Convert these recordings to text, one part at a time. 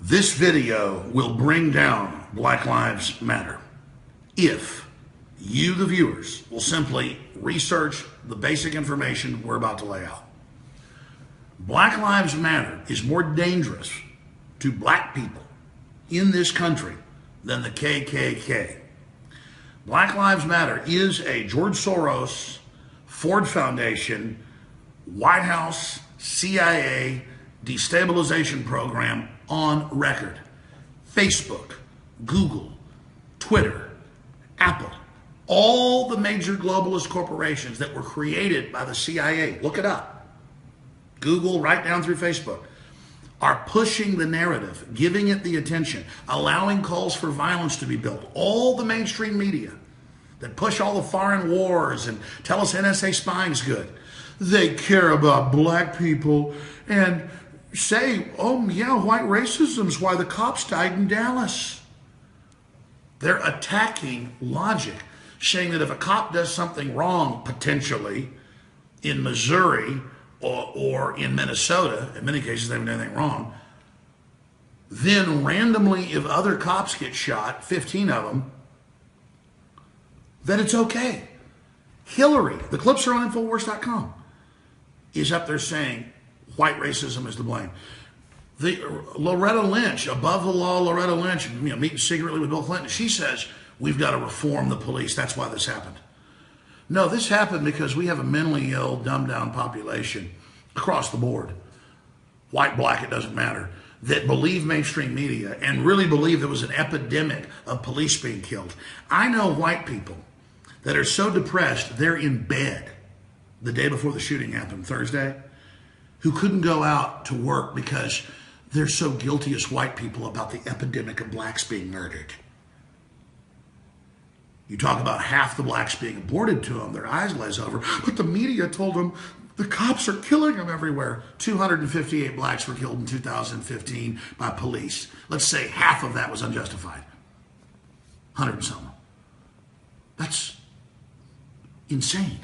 This video will bring down Black Lives Matter if you, the viewers, will simply research the basic information we're about to lay out. Black Lives Matter is more dangerous to black people in this country than the KKK. Black Lives Matter is a George Soros, Ford Foundation, White House, CIA destabilization program on record. Facebook, Google, Twitter, Apple, all the major globalist corporations that were created by the CIA, look it up, Google right down through Facebook, are pushing the narrative, giving it the attention, allowing calls for violence to be built. All the mainstream media that push all the foreign wars and tell us NSA spying's good, they care about black people and say, oh yeah, white racism's why the cops died in Dallas. They're attacking logic, saying that if a cop does something wrong, potentially, in Missouri or in Minnesota, in many cases they haven't done anything wrong, then randomly if other cops get shot, 15 of them, that it's okay. Hillary, the clips are on Infowars.com, is up there saying white racism is to blame. Loretta Lynch, above the law, Loretta Lynch, meeting secretly with Bill Clinton, she says, we've got to reform the police. That's why this happened. No, this happened because we have a mentally ill, dumbed down population across the board. White, black, it doesn't matter. That believe mainstream media and really believe there was an epidemic of police being killed. I know white people that are so depressed they're in bed the day before the shooting happened, Thursday, who couldn't go out to work because they're so guilty as white people about the epidemic of blacks being murdered. You talk about half the blacks being aborted to them, their eyes glaze over, but the media told them the cops are killing them everywhere. 258 blacks were killed in 2015 by police. Let's say half of that was unjustified. 100 and something. That's insane.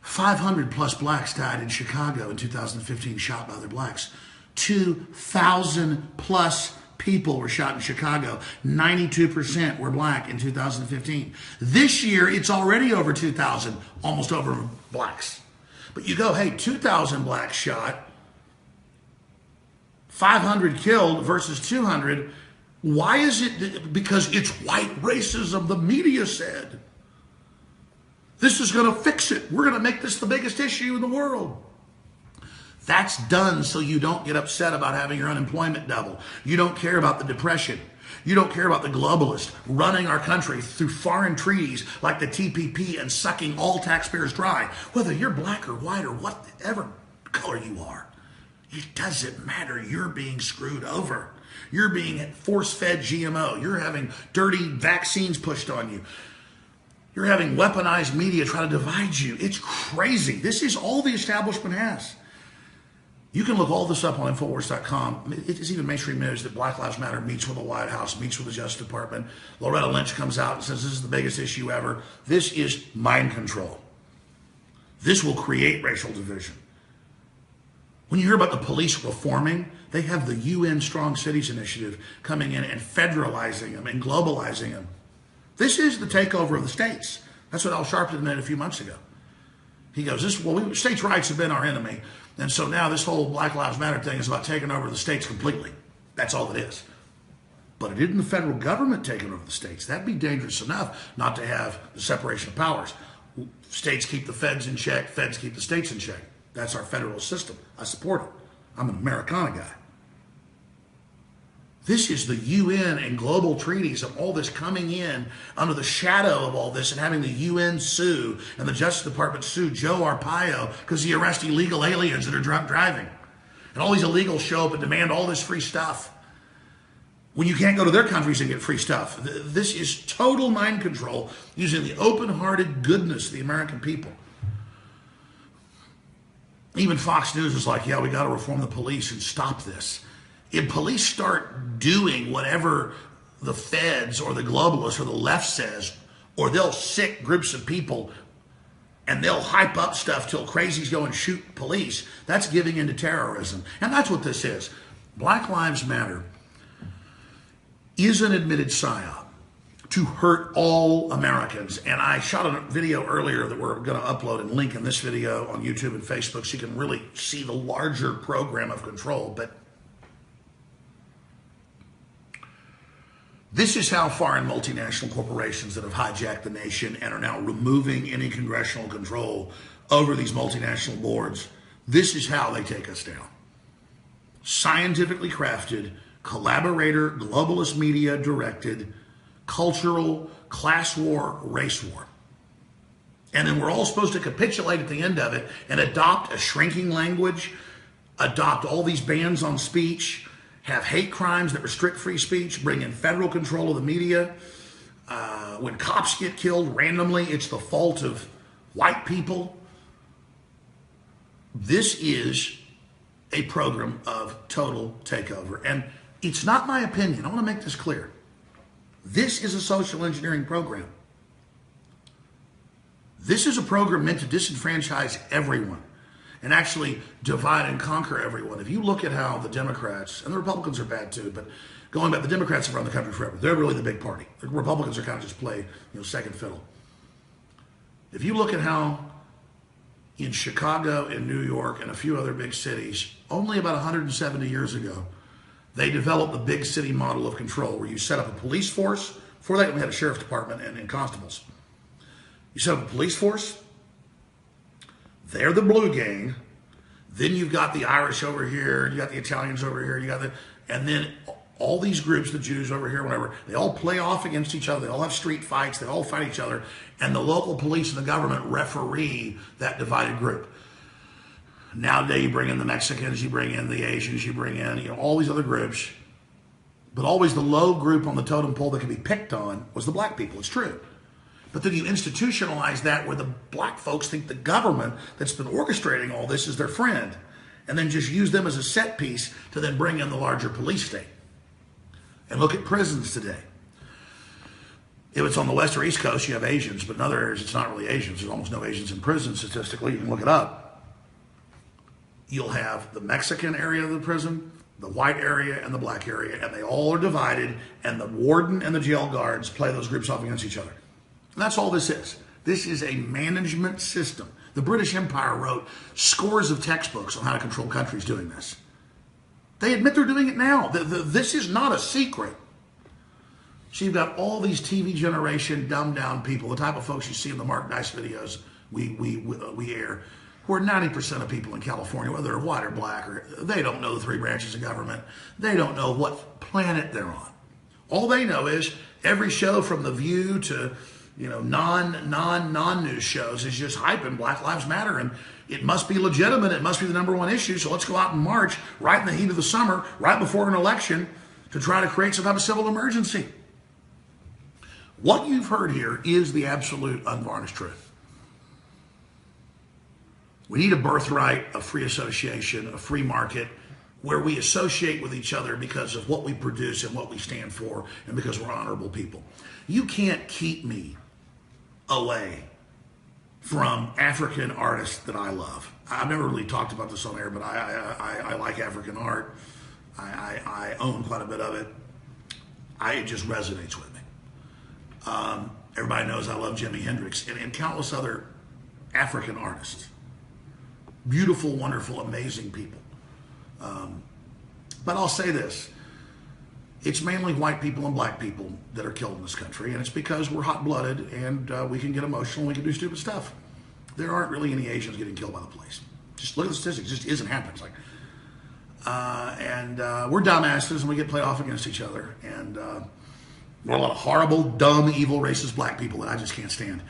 500 plus blacks died in Chicago in 2015, shot by other blacks. 2,000 plus people were shot in Chicago. 92% were black in 2015. This year, it's already over 2,000, almost over blacks. But you go, hey, 2,000 blacks shot, 500 killed versus 200. Why is it? Because it's white racism, the media said. This is going to fix it. We're going to make this the biggest issue in the world. That's done so you don't get upset about having your unemployment double. You don't care about the depression. You don't care about the globalists running our country through foreign treaties like the TPP and sucking all taxpayers dry. Whether you're black or white or whatever color you are, it doesn't matter. You're being screwed over. You're being force-fed GMO. You're having dirty vaccines pushed on you. You're having weaponized media try to divide you. It's crazy. This is all the establishment has. You can look all this up on Infowars.com. It is even mainstream news that Black Lives Matter meets with the White House, meets with the Justice Department. Loretta Lynch comes out and says this is the biggest issue ever. This is mind control. This will create racial division. When you hear about the police reforming, they have the UN Strong Cities Initiative coming in and federalizing them and globalizing them. This is the takeover of the states. That's what Al Sharpton did a few months ago. He goes, states' rights have been our enemy. And so now this whole Black Lives Matter thing is about taking over the states completely. That's all it is. But it isn't the federal government taking over the states. That'd be dangerous enough not to have the separation of powers. States keep the feds in check. Feds keep the states in check. That's our federal system. I support it. I'm an Americana guy. This is the UN and global treaties of all this coming in under the shadow of all this and having the UN sue and the Justice Department sue Joe Arpaio because he arrests illegal aliens that are drunk driving. And all these illegals show up and demand all this free stuff when you can't go to their countries and get free stuff. This is total mind control using the open-hearted goodness of the American people. Even Fox News is like, yeah, we got to reform the police and stop this. If police start doing whatever the feds or the globalists or the left says, or they'll sick groups of people and they'll hype up stuff till crazies go and shoot police. That's giving into terrorism. And that's what this is. Black Lives Matter is an admitted psyop to hurt all Americans. And I shot a video earlier that we're going to upload and link in this video on YouTube and Facebook so you can really see the larger program of control. But this is how foreign multinational corporations that have hijacked the nation and are now removing any congressional control over these multinational boards, this is how they take us down. Scientifically crafted, collaborator, globalist media directed, cultural, class war, race war. And then we're all supposed to capitulate at the end of it and adopt a shrinking language, adopt all these bans on speech, have hate crimes that restrict free speech, bring in federal control of the media. When cops get killed randomly, it's the fault of white people. This is a program of total takeover. And it's not my opinion. I want to make this clear. This is a social engineering program. This is a program meant to disenfranchise everyone and actually divide and conquer everyone. If you look at how the Democrats, and the Republicans are bad too, but going back, the Democrats have run the country forever. They're really the big party. The Republicans are kind of just play, second fiddle. If you look at how in Chicago, in New York, and a few other big cities, only about 170 years ago, they developed the big city model of control where you set up a police force. Before that, we had a sheriff's department and constables. You set up a police force. They're the blue gang. Then you've got the Irish over here. You got the Italians over here. And then all these groups, the Jews over here, whatever, they all play off against each other. They all have street fights. They all fight each other. And the local police and the government referee that divided group. Nowadays, you bring in the Mexicans, you bring in the Asians, you bring in all these other groups. But always the low group on the totem pole that could be picked on was the black people. It's true. But then you institutionalize that where the black folks think the government that's been orchestrating all this is their friend. And then just use them as a set piece to then bring in the larger police state. And look at prisons today. If it's on the West or East Coast, you have Asians. But in other areas, it's not really Asians. There's almost no Asians in prison statistically. You can look it up. You'll have the Mexican area of the prison, the white area, and the black area, and they all are divided, and the warden and the jail guards play those groups off against each other. And that's all this is. This is a management system. The British Empire wrote scores of textbooks on how to control countries doing this. They admit they're doing it now. This is not a secret. So you've got all these TV generation dumbed down people, the type of folks you see in the Mark Dice videos we air, where 90% of people in California, whether they're white or black, they don't know the three branches of government. They don't know what planet they're on. All they know is every show from The View to non-news shows is just hyping Black Lives Matter, and it must be legitimate. It must be the number one issue. So let's go out and march right in the heat of the summer, right before an election, to try to create some type of civil emergency. What you've heard here is the absolute unvarnished truth. We need a birthright, a free association, a free market, where we associate with each other because of what we produce and what we stand for, and because we're honorable people. You can't keep me away from African artists that I love. I've never really talked about this on air, but I like African art. I own quite a bit of it. It just resonates with me. Everybody knows I love Jimi Hendrix and countless other African artists. Beautiful, wonderful, amazing people. But I'll say this. It's mainly white people and black people that are killed in this country, and it's because we're hot-blooded and we can get emotional and we can do stupid stuff. There aren't really any Asians getting killed by the police. Just look at the statistics. It just isn't happening. It's like, we're dumbasses and we get played off against each other. And we're a lot of horrible, dumb, evil, racist black people that I just can't stand.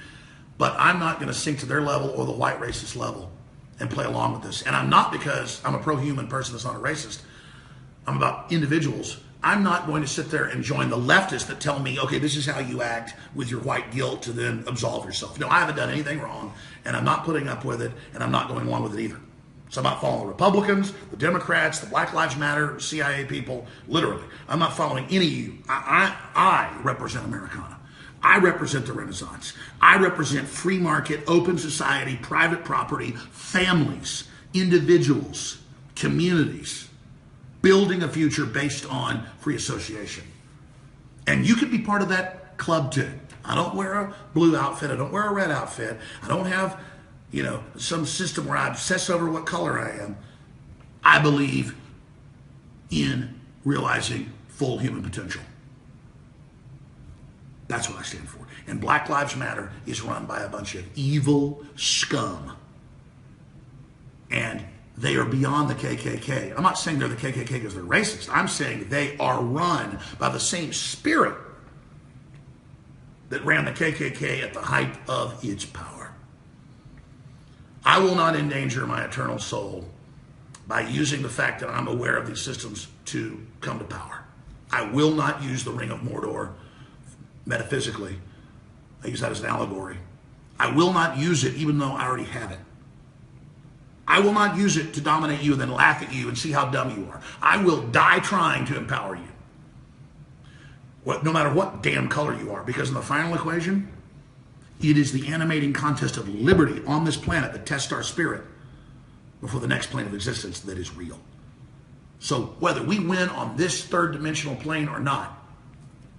But I'm not going to sink to their level or the white racist level and play along with this. And I'm not because I'm a pro-human person that's not a racist. I'm about individuals. I'm not going to sit there and join the leftists that tell me, okay, this is how you act with your white guilt to then absolve yourself. No, I haven't done anything wrong, and I'm not putting up with it, and I'm not going along with it either. So I'm not following the Republicans, the Democrats, the Black Lives Matter, CIA people, literally. I'm not following any of you. I represent Americana. I represent the Renaissance. I represent free market, open society, private property, families, individuals, communities, building a future based on free association. And you can be part of that club too. I don't wear a blue outfit. I don't wear a red outfit. I don't have, some system where I obsess over what color I am. I believe in realizing full human potential. That's what I stand for. And Black Lives Matter is run by a bunch of evil scum. And they are beyond the KKK. I'm not saying they're the KKK because they're racist. I'm saying they are run by the same spirit that ran the KKK at the height of its power. I will not endanger my eternal soul by using the fact that I'm aware of these systems to come to power. I will not use the Ring of Mordor metaphysically. I use that as an allegory. I will not use it even though I already have it. I will not use it to dominate you and then laugh at you and see how dumb you are. I will die trying to empower you. No matter what damn color you are, because in the final equation, it is the animating contest of liberty on this planet that tests our spirit before the next plane of existence that is real. So whether we win on this third dimensional plane or not,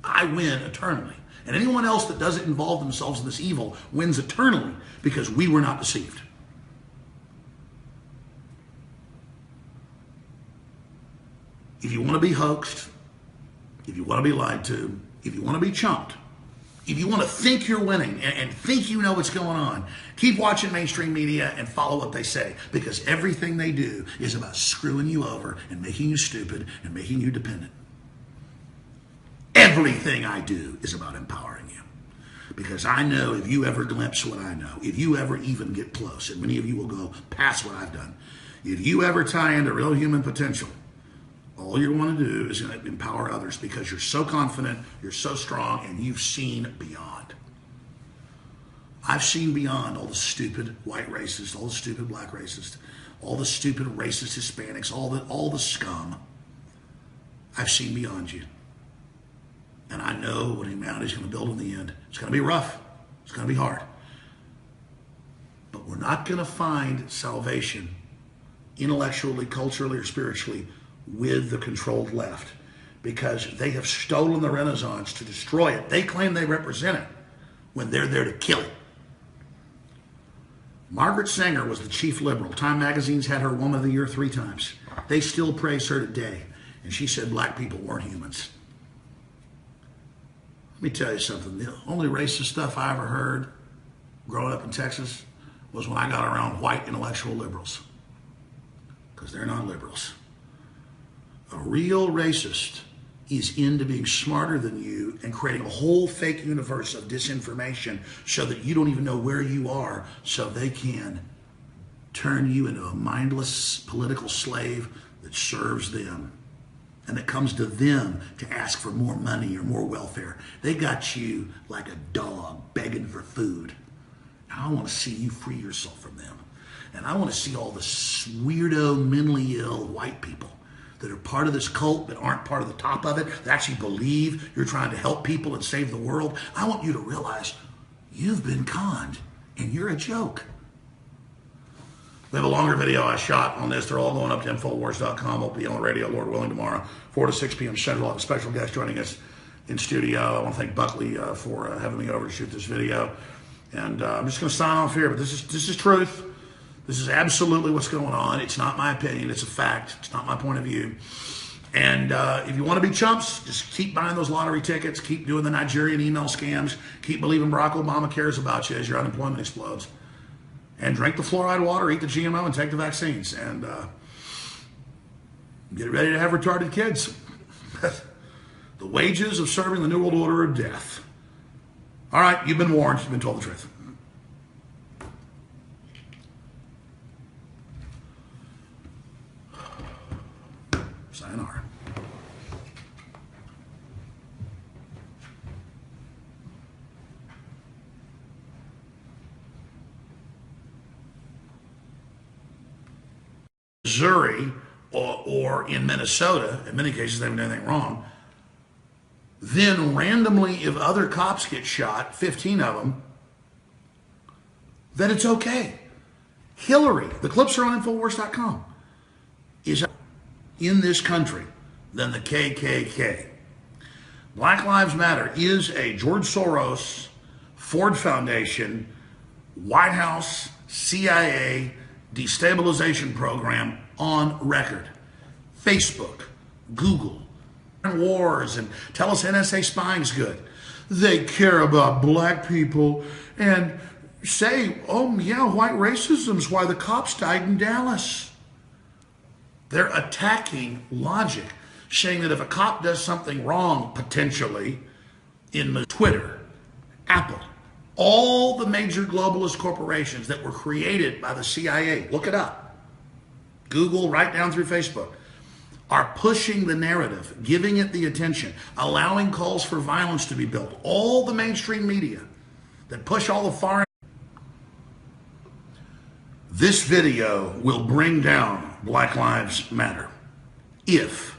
I win eternally. And anyone else that doesn't involve themselves in this evil wins eternally because we were not deceived. If you want to be hoaxed, if you want to be lied to, if you want to be chumped, if you want to think you're winning and think you know what's going on, keep watching mainstream media and follow what they say, because everything they do is about screwing you over and making you stupid and making you dependent. Everything I do is about empowering you, because I know if you ever glimpse what I know, if you ever even get close, and many of you will go past what I've done, if you ever tie into real human potential, all you want to do is going to empower others because you're so confident, you're so strong, and you've seen beyond. I've seen beyond all the stupid white racists, all the stupid black racists, all the stupid racist Hispanics, all the scum. I've seen beyond you. And I know what humanity is going to build in the end. It's going to be rough. It's going to be hard. But we're not going to find salvation intellectually, culturally, or spiritually with the controlled left, because they have stolen the Renaissance to destroy it. They claim they represent it when they're there to kill it. Margaret Sanger was the chief liberal. Time magazine's had her Woman of the Year 3 times. They still praise her today. And she said black people weren't humans. Let me tell you something. The only racist stuff I ever heard growing up in Texas was when I got around white intellectual liberals, because they're not liberals. A real racist is into being smarter than you and creating a whole fake universe of disinformation so that you don't even know where you are, so they can turn you into a mindless political slave that serves them and that comes to them to ask for more money or more welfare. They got you like a dog begging for food. I want to see you free yourself from them. And I want to see all the weirdo, mentally ill white people that are part of this cult but aren't part of the top of it, that actually believe you're trying to help people and save the world. I want you to realize you've been conned and you're a joke. We have a longer video I shot on this. They're all going up to Infowars.com. We'll be on the radio, Lord willing, tomorrow, 4 to 6 p.m. Central. I'll have a special guest joining us in studio. I want to thank Buckley for having me over to shoot this video. And I'm just going to sign off here, but this is truth. This is absolutely what's going on. It's not my opinion. It's a fact. It's not my point of view. And if you want to be chumps, just keep buying those lottery tickets. Keep doing the Nigerian email scams. Keep believing Barack Obama cares about you as your unemployment explodes. And drink the fluoride water, eat the GMO, and take the vaccines. And get ready to have retarded kids. The wages of serving the New World Order are death. All right, you've been warned. You've been told the truth. Sayonara. Missouri or in Minnesota, in many cases they haven't done anything wrong, then randomly, if other cops get shot, 15 of them, that it's okay. Hillary, the clips are on Infowars.com, is in this country than the KKK. Black Lives Matter is a George Soros, Ford Foundation, White House, CIA destabilization program on record. Facebook, Google, wars, and tell us NSA spying's good. They care about black people and say, oh yeah, white racism's why the cops died in Dallas. They're attacking logic, saying that if a cop does something wrong, potentially, in the Twitter, Apple, all the major globalist corporations that were created by the CIA, look it up, Google, right down through Facebook, are pushing the narrative, giving it the attention, allowing calls for violence to be built. All the mainstream media that push all the foreign. This video will bring down Black Lives Matter if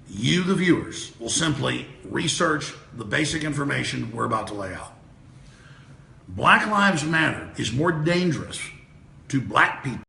you, the viewers, will simply research the basic information we're about to lay out. Black Lives Matter is more dangerous to black people